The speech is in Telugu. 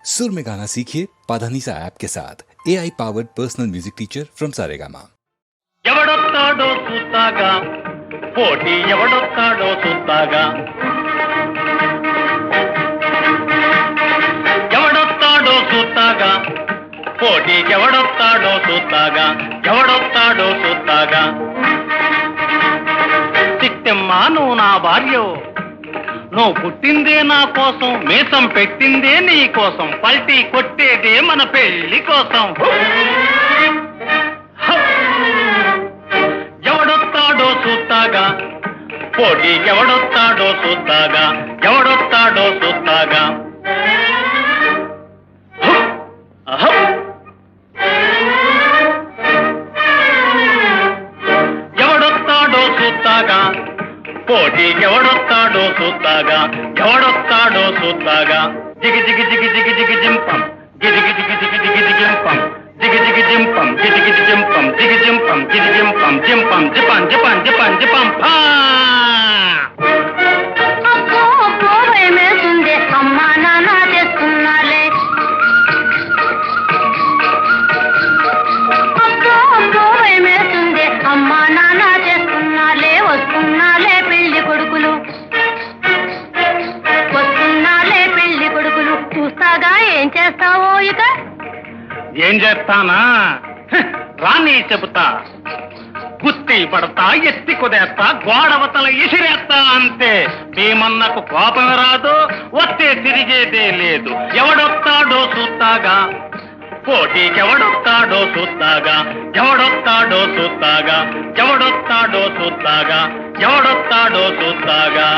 सुर में गाना सीखिए पाधानीसा ऐप के साथ AI powered personal music teacher from Saregama. ఎవడొస్తాడో చూస్తాగా పోటీ ఎవడొస్తాడో చూస్తాగా ఎవడొస్తాడో చూస్తాగా పోటీ ఎవడొస్తాడో చూస్తాగా ఎవడొస్తాడో చూస్తాగా చిట్టమ్మా నువ్వు నా భార్యో నువ్వు పుట్టిందే నా కోసం మీసం పెట్టిందే నీ కోసం పల్టీ కొట్టేదే మన పెళ్లి కోసం ఎవడొస్తాడో చూస్తాగా పోటీ ఎవడొస్తాడో చూస్తాగా ఎవడొస్తాడో చూస్తాగా ఎవడొస్తాడో చూస్తాగా పోటీ ఎవడొస్తాడో చూస్తాగా ఎవడొస్తాడో చూస్తాగా జిగి జిగి జిగి జిగి జిగి జింపం గిగి జిగి జిగి జిగి జిగి జింపం జిగి జిగి జింపం గిగి జిగి జింపం జిగి జింపం గిగి జింపం జింపం జిపం జిపం జిపం జిపం ఫా అమ్మా నాన్న చేస్తున్నాలే భయమేస్తుంది అమ్మా నాన్న చేస్తున్నాలే వస్తున్నాలే పెళ్లి కొడుకులు వస్తున్నాలే పెళ్లి కొడుకులు చూస్తాగా ఏం చేస్తావో ఇక ఏం చేస్తానా రాని చెబుతా కుస్తీ పడతా ఎత్తి కుదేస్తా గోడవతల ఇసిరేస్తా అంతే భీమన్నకు కోపం రాదు వస్తే తిరిగేదే లేదు ఎవడొస్తాడో చూస్తాగా పోటీకి ఎవడొస్తాడో చూస్తాగా ఎవడొస్తాడో చూస్తాగా ఎవడొస్తాడో చూస్తాగా ఎవడొస్తాడో చూస్తాగా